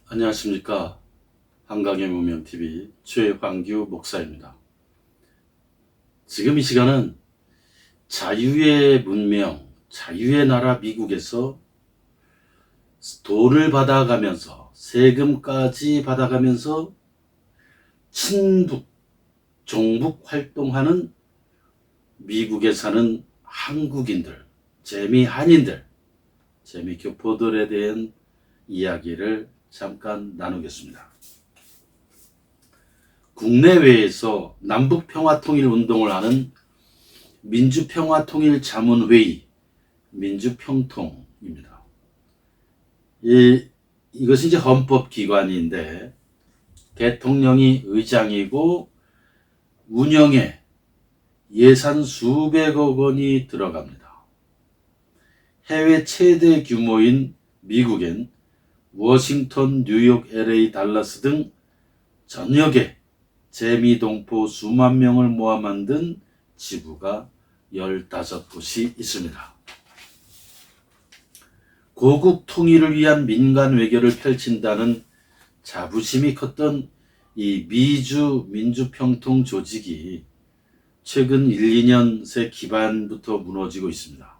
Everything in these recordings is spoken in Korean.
안녕하십니까. 한강의 문명TV 최황규 목사입니다. 지금 이 시간은 자유의 문명, 자유의 나라 미국에서 돈을 받아가면서 세금까지 받아가면서 친북, 종북 활동하는 미국에 사는 한국인들, 재미 한인들, 재미 교포들에 대한 이야기를 잠깐 나누겠습니다. 국내외에서 남북평화통일운동을 하는 민주평화통일자문회의, 민주평통입니다. 이것이 이제 헌법기관인데 대통령이 의장이고 운영에 예산 수백억 원이 들어갑니다. 해외 최대 규모인 미국엔 워싱턴, 뉴욕, LA, 달라스 등 전역에 재미동포 수만 명을 모아 만든 지부가 15곳이 있습니다. 고국 통일을 위한 민간 외교를 펼친다는 자부심이 컸던 이 미주 민주평통 조직이 최근 1, 2년 새 기반부터 무너지고 있습니다.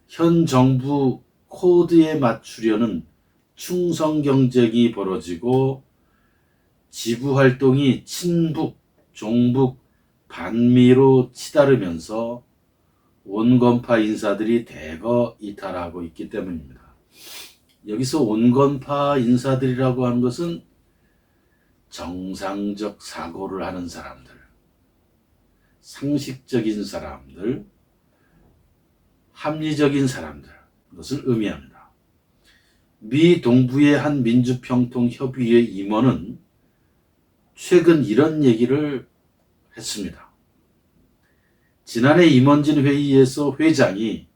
현 정부 코드에 맞추려는 충성 경쟁이 벌어지고 지부 활동이 친북, 종북, 반미로 치달으면서 온건파 인사들이 대거 이탈하고 있기 때문입니다. 여기서 온건파 인사들이라고 하는 것은 정상적 사고를 하는 사람들, 상식적인 사람들, 합리적인 사람들, 그것을 의미합니다. 미 동부의 한 민주평통협의회 임원은 최근 이런 얘기를 했습니다. 지난해 임원진 회의에서 회장이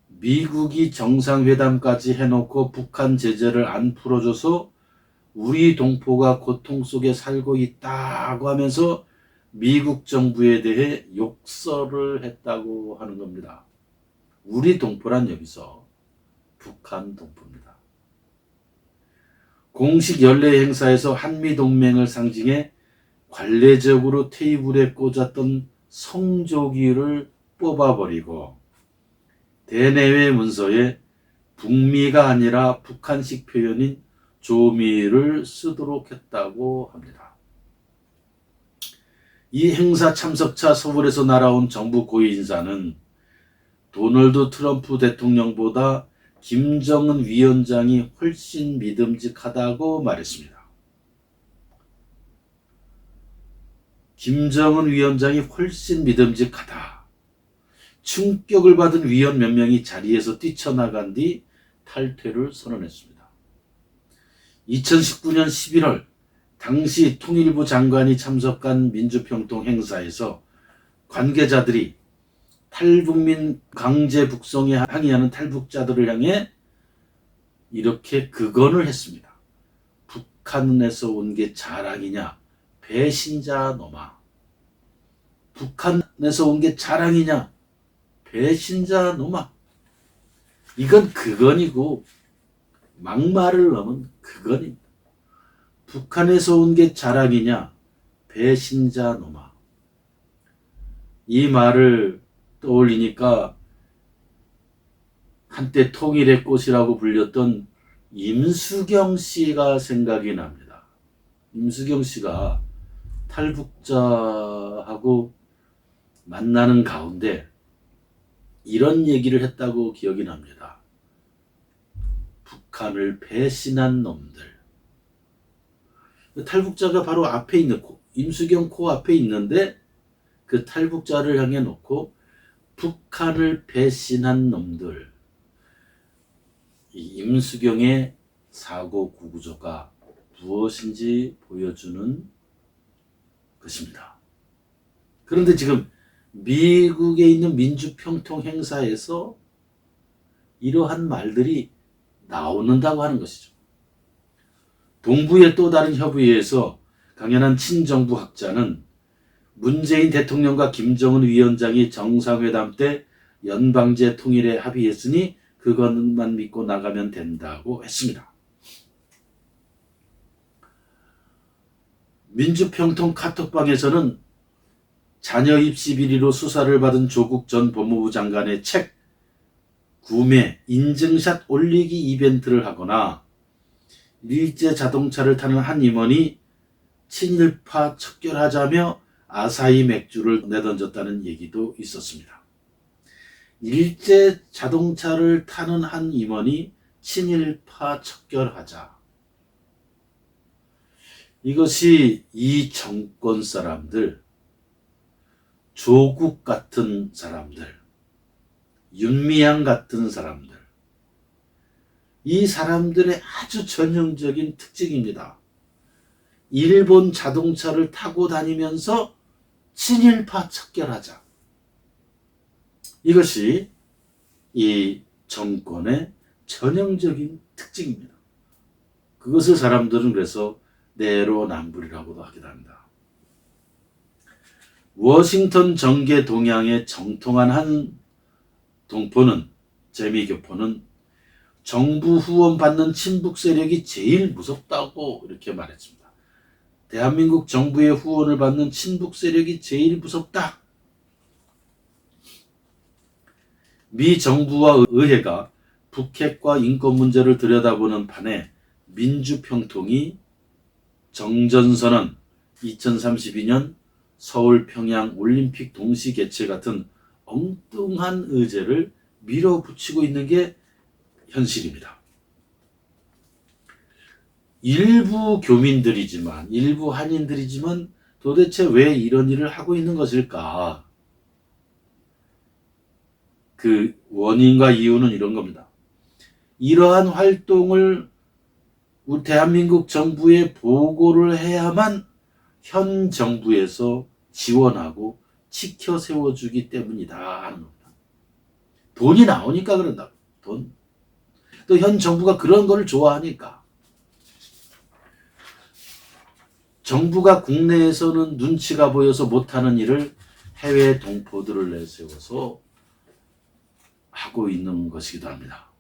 미국이 정상회담까지 해놓고 북한 제재를 안 풀어줘서 우리 동포가 고통 속에 살고 있다고 하면서 미국 정부에 대해 욕설을 했다고 하는 겁니다. 우리 동포란 여기서 북한 동포입니다. 공식 연례 행사에서 한미동맹을 상징해 관례적으로 테이블에 꽂았던 성조기를 뽑아버리고 대내외 문서에 북미가 아니라 북한식 표현인 조미를 쓰도록 했다고 합니다. 이 행사 참석차 서울에서 날아온 정부 고위 인사는 도널드 트럼프 대통령보다 김정은 위원장이 훨씬 믿음직하다고 말했습니다. 김정은 위원장이 훨씬 믿음직하다. 충격을 받은 위원 몇 명이 자리에서 뛰쳐나간 뒤 탈퇴를 선언했습니다. 2019년 11월 당시 통일부 장관이 참석한 민주평통 행사에서 관계자들이 탈북민 강제 북송에 항의하는 탈북자들을 향해 이렇게 극언을 했습니다. 북한에서 온 게 자랑이냐? 배신자 놈아. 북한에서 온 게 자랑이냐? 배신자 놈아. 이건 극언이고 막말을 넘은 극언입니다. 북한에서 온 게 자랑이냐? 배신자 놈아. 이 말을 떠올리니까 한때 통일의 꽃이라고 불렸던 임수경 씨가 생각이 납니다. 임수경 씨가 탈북자하고 만나는 가운데 이런 얘기를 했다고 기억이 납니다. 북한을 배신한 놈들. 탈북자가 바로 앞에 있는 임수경 코 앞에 있는데 그 탈북자를 향해 놓고 북한을 배신한 놈들. 이 임수경의 사고 구조가 무엇인지 보여주는 것입니다. 그런데 지금 미국에 있는 민주평통 행사에서 이러한 말들이 나오는다고 하는 것이죠. 동부의 또 다른 협의회에서 강연한 친정부 학자는 문재인 대통령과 김정은 위원장이 정상회담 때 연방제 통일에 합의했으니 그것만 믿고 나가면 된다고 했습니다. 민주평통 카톡방에서는 자녀 입시 비리로 수사를 받은 조국 전 법무부 장관의 책 구매 인증샷 올리기 이벤트를 하거나 일제 자동차를 타는 한 임원이 친일파 척결하자며 아사히 맥주를 내던졌다는 얘기도 있었습니다. 일제 자동차를 타는 한 임원이 친일파 척결하자. 이것이 이 정권 사람들, 조국 같은 사람들, 윤미향 같은 사람들, 이 사람들의 아주 전형적인 특징입니다. 일본 자동차를 타고 다니면서 친일파 척결하자. 이것이 이 정권의 전형적인 특징입니다. 그것을 사람들은 그래서 내로남불이라고도 하기도 합니다. 워싱턴 정계 동향의 정통한 한 동포는, 재미교포는 정부 후원 받는 친북 세력이 제일 무섭다고 이렇게 말했습니다. 대한민국 정부의 후원을 받는 친북 세력이 제일 무섭다. 미 정부와 의회가 북핵과 인권 문제를 들여다보는 판에 민주평통이 정전선언, 2032년 서울 평양 올림픽 동시 개최 같은 엉뚱한 의제를 밀어붙이고 있는 게 현실입니다. 일부 교민들이지만, 일부 한인들이지만 도대체 왜 이런 일을 하고 있는 것일까? 그 원인과 이유는 이런 겁니다. 이러한 활동을 우리 대한민국 정부에 보고를 해야만 현 정부에서 지원하고 지켜 세워주기 때문이다 하는 겁니다. 돈이 나오니까 그런다. 돈. 또 현 정부가 그런 걸 좋아하니까. 정부가 국내에서는 눈치가 보여서 못하는 일을 해외 동포들을 내세워서 하고 있는 것이기도 합니다.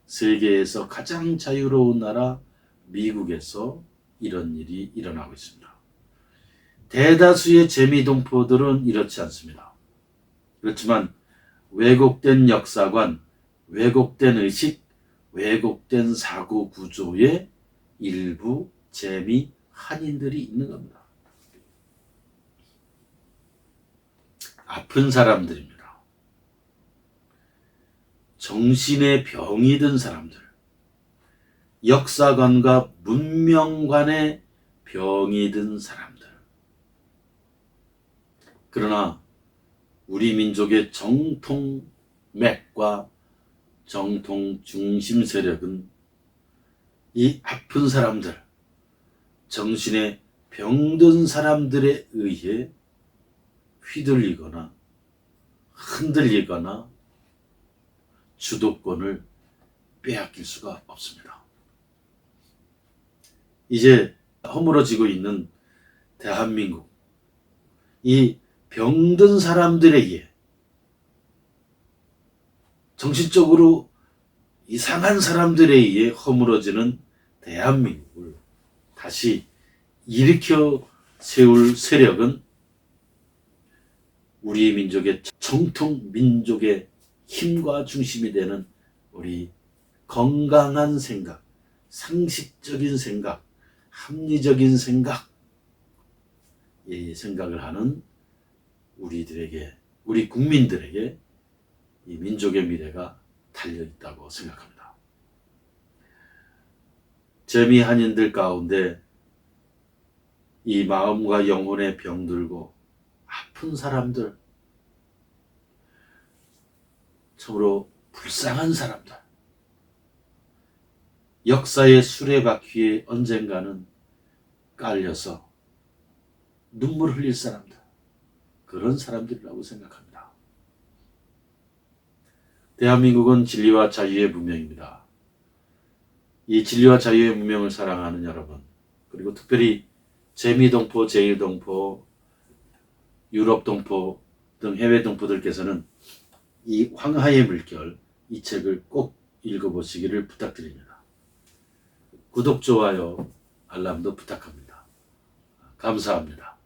세계에서 가장 자유로운 나라 미국에서 이런 일이 일어나고 있습니다. 대다수의 재미동포들은 이렇지 않습니다. 그렇지만 왜곡된 역사관, 왜곡된 의식, 왜곡된 사고 구조의 일부 재미 한인들이 있는 겁니다. 아픈 사람들입니다. 정신의 병이 든 사람들, 역사관과 문명관의 병이 든 사람들. 그러나 우리 민족의 정통 맥과 정통 중심 세력은 이 아픈 사람들, 정신에 병든 사람들에 의해 휘둘리거나 흔들리거나 주도권을 빼앗길 수가 없습니다. 이제 허물어지고 있는 대한민국, 이 병든 사람들에 의해, 정신적으로 이상한 사람들에 의해 허물어지는 대한민국을 다시 일으켜 세울 세력은 우리 민족의 정통 민족의 힘과 중심이 되는 우리 건강한 생각, 상식적인 생각, 합리적인 생각, 이 생각을 하는 우리들에게, 우리 국민들에게 이 민족의 미래가 달려있다고 생각합니다. 재미 한인들 가운데 이 마음과 영혼에 병들고 아픈 사람들, 참으로 불쌍한 사람들, 역사의 수레바퀴에 언젠가는 깔려서 눈물 흘릴 사람들, 그런 사람들이라고 생각합니다. 대한민국은 진리와 자유의 문명입니다. 이 진리와 자유의 문명을 사랑하는 여러분, 그리고 특별히 재미동포, 제일동포, 유럽 동포 등 해외 동포들께서는 이 황하의 물결, 이 책을 꼭 읽어보시기를 부탁드립니다. 구독, 좋아요, 알람도 부탁합니다. 감사합니다.